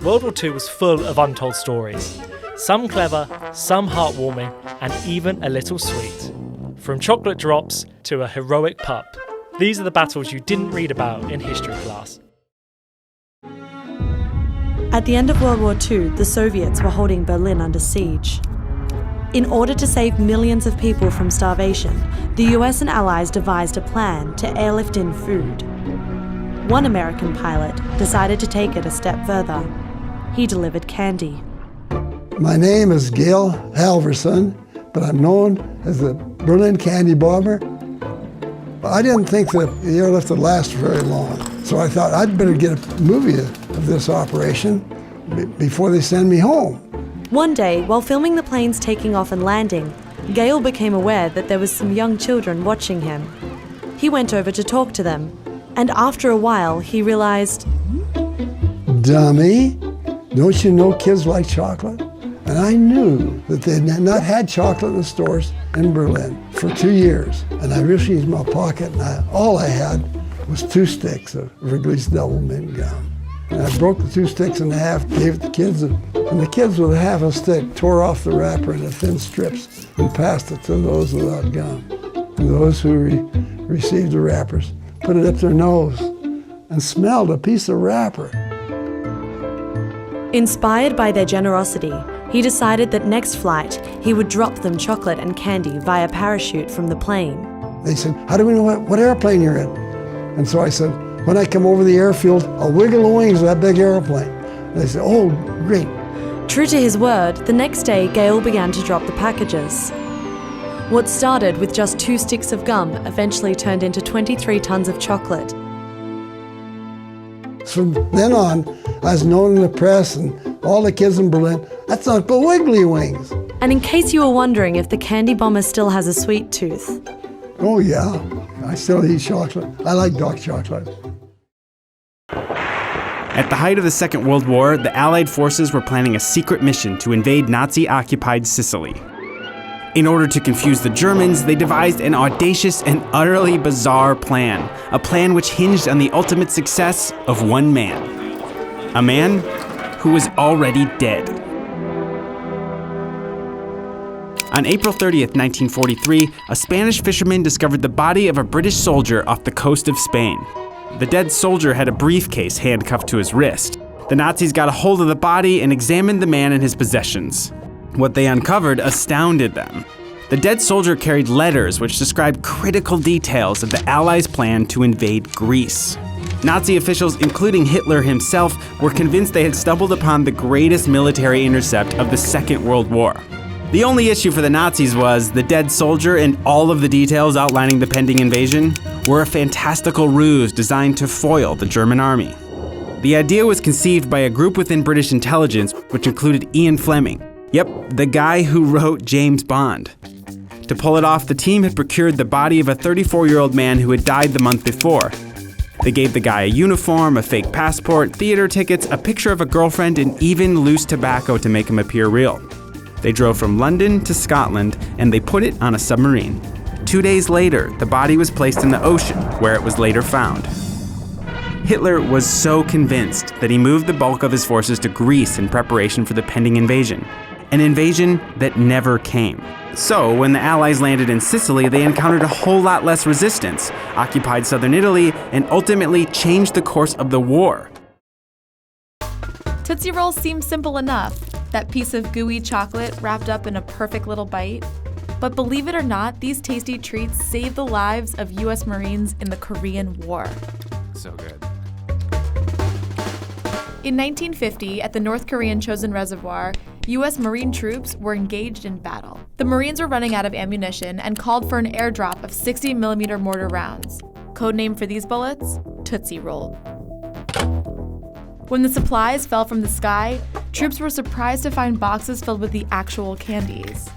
World War II was full of untold stories. Some clever, some heartwarming, and even a little sweet. From chocolate drops to a heroic pup. These are the battles you didn't read about in history class. At the end of World War II, the Soviets were holding Berlin under siege. In order to save millions of people from starvation, the US and Allies devised a plan to airlift in food. One American pilot decided to take it a step further. He delivered candy. My name is Gale Halverson, but I'm known as the Berlin Candy Bomber. I didn't think that the airlift would last very long, so I thought I'd better get a movie of this operation before they send me home. One day, while filming the planes taking off and landing, Gale became aware that there was some young children watching him. He went over to talk to them, and after a while, he realized, "Dummy, don't you know kids like chocolate?" And I knew that they had not had chocolate in the stores in Berlin for 2 years. And I reached in my pocket, and all I had was 2 sticks of Wrigley's Double Mint gum. And I broke the 2 sticks in half, gave it to the kids, and the kids with half a stick tore off the wrapper into thin strips and passed it to those without gum. And those who received the wrappers put it up their nose and smelled a piece of wrapper. Inspired by their generosity, he decided that next flight, he would drop them chocolate and candy via parachute from the plane. They said, "How do we know what airplane you're in?" And so I said, "When I come over the airfield, I'll wiggle the wings of that big airplane." And they said, "Oh, great." True to his word, the next day, Gale began to drop the packages. What started with just 2 sticks of gum eventually turned into 23 tons of chocolate. From then on, I was known in the press and all the kids in Berlin, "That's Uncle Wiggly Wings." And in case you were wondering if the candy bomber still has a sweet tooth. Oh yeah, I still eat chocolate. I like dark chocolate. At the height of the Second World War, the Allied forces were planning a secret mission to invade Nazi-occupied Sicily. In order to confuse the Germans, they devised an audacious and utterly bizarre plan, a plan which hinged on the ultimate success of one man. A man who was already dead. On April 30th, 1943, a Spanish fisherman discovered the body of a British soldier off the coast of Spain. The dead soldier had a briefcase handcuffed to his wrist. The Nazis got a hold of the body and examined the man and his possessions. What they uncovered astounded them. The dead soldier carried letters which described critical details of the Allies' plan to invade Greece. Nazi officials, including Hitler himself, were convinced they had stumbled upon the greatest military intercept of the Second World War. The only issue for the Nazis was the dead soldier and all of the details outlining the pending invasion were a fantastical ruse designed to foil the German army. The idea was conceived by a group within British intelligence, which included Ian Fleming. Yep, the guy who wrote James Bond. To pull it off, the team had procured the body of a 34-year-old man who had died the month before. They gave the guy a uniform, a fake passport, theater tickets, a picture of a girlfriend, and even loose tobacco to make him appear real. They drove from London to Scotland, and they put it on a submarine. 2 days later, the body was placed in the ocean, where it was later found. Hitler was so convinced that he moved the bulk of his forces to Greece in preparation for the pending invasion. An invasion that never came. So, when the Allies landed in Sicily, they encountered a whole lot less resistance, occupied southern Italy, and ultimately changed the course of the war. Tootsie Rolls seem simple enough, that piece of gooey chocolate wrapped up in a perfect little bite. But believe it or not, these tasty treats saved the lives of US Marines in the Korean War. So good. In 1950, at the North Korean Chosin Reservoir, US Marine troops were engaged in battle. The Marines were running out of ammunition and called for an airdrop of 60mm mortar rounds. Codename for these bullets? Tootsie Roll. When the supplies fell from the sky, troops were surprised to find boxes filled with the actual candies.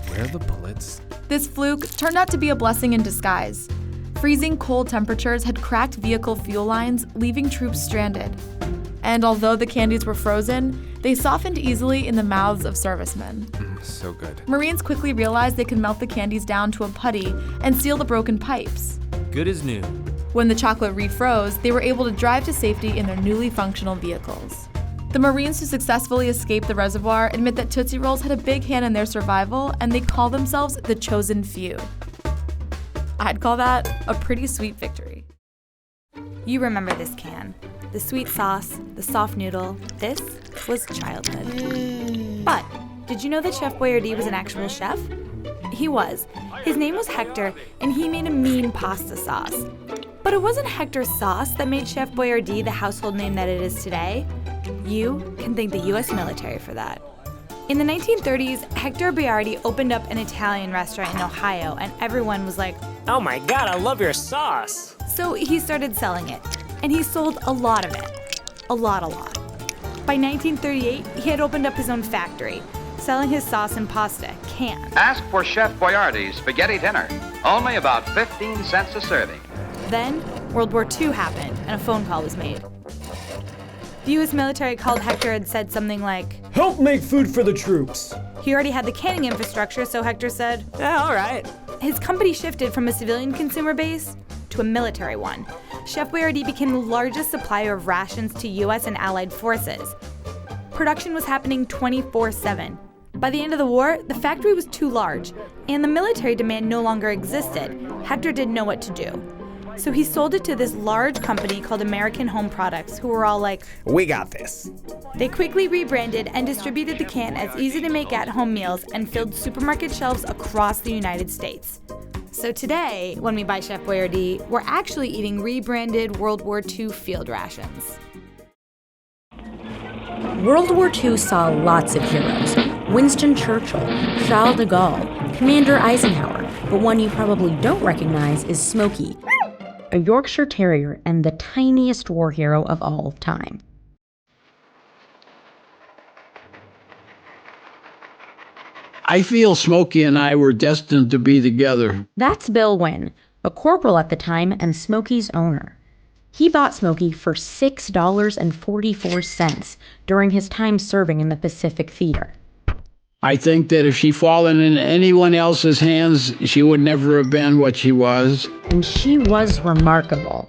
Where are the bullets? This fluke turned out to be a blessing in disguise. Freezing cold temperatures had cracked vehicle fuel lines, leaving troops stranded. And although the candies were frozen, they softened easily in the mouths of servicemen. So good. Marines quickly realized they could melt the candies down to a putty and seal the broken pipes. Good as new. When the chocolate refroze, they were able to drive to safety in their newly functional vehicles. The Marines who successfully escaped the reservoir admit that Tootsie Rolls had a big hand in their survival, and they call themselves the chosen few. I'd call that a pretty sweet victory. You remember this can. The sweet sauce, the soft noodle. This was childhood. But did you know that Chef Boyardee was an actual chef? He was. His name was Hector, and he made a mean pasta sauce. But it wasn't Hector's sauce that made Chef Boyardee the household name that it is today. You can thank the US military for that. In the 1930s, Hector Boyardee opened up an Italian restaurant in Ohio, and everyone was like, "Oh my God, I love your sauce." so he started selling it, and he sold a lot of it. A lot. By 1938, he had opened up his own factory, selling his sauce and pasta canned. Ask for Chef Boyardee's spaghetti dinner. Only about 15 cents a serving. Then, World War II happened, and a phone call was made. The US military called Hector and said something like, "Help make food for the troops." he already had the canning infrastructure, so Hector said, Yeah, all right. his company shifted from a civilian consumer base to a military one. Chef Boyardee became the largest supplier of rations to US and Allied forces. Production was happening 24/7. By the end of the war, the factory was too large, and the military demand no longer existed. Hector didn't know what to do. So he sold it to this large company called American Home Products, who were all like, We got this. They quickly rebranded and distributed the can as easy-to-make at-home meals and filled supermarket shelves across the United States. So today, when we buy Chef Boyardee, we're actually eating rebranded World War II field rations. World War II saw lots of heroes. Winston Churchill, Charles de Gaulle, Commander Eisenhower, but one you probably don't recognize is Smokey, a Yorkshire Terrier and the tiniest war hero of all time. I feel Smokey and I were destined to be together. That's Bill Wynn, a corporal at the time and Smokey's owner. He bought Smokey for $6.44 during his time serving in the Pacific Theater. I think that if she'd fallen in anyone else's hands, she would never have been what she was. And she was remarkable.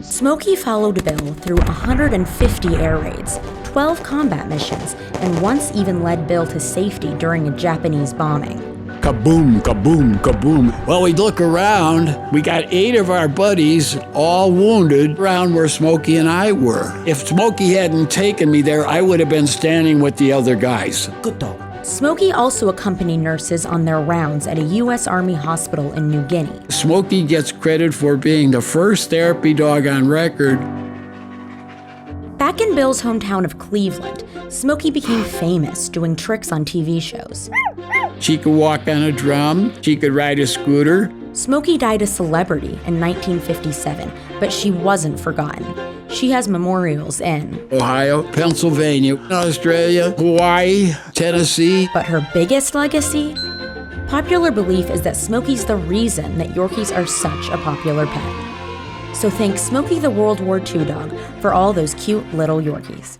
Smokey followed Bill through 150 air raids, 12 combat missions, and once even led Bill to safety during a Japanese bombing. Kaboom, kaboom, kaboom. Well, we'd look around. We got 8 of our buddies all wounded around where Smokey and I were. If Smokey hadn't taken me there, I would have been standing with the other guys. Good dog. Smokey also accompanied nurses on their rounds at a U.S. Army hospital in New Guinea. Smokey gets credit for being the first therapy dog on record. Back in Bill's hometown of Cleveland, Smokey became famous doing tricks on TV shows. She could walk on a drum. She could ride a scooter. Smokey died a celebrity in 1957, but she wasn't forgotten. She has memorials in Ohio, Pennsylvania, Australia, Hawaii, Tennessee. But her biggest legacy? Popular belief is that Smokey's the reason that Yorkies are such a popular pet. So thank Smokey the World War II dog for all those cute little Yorkies.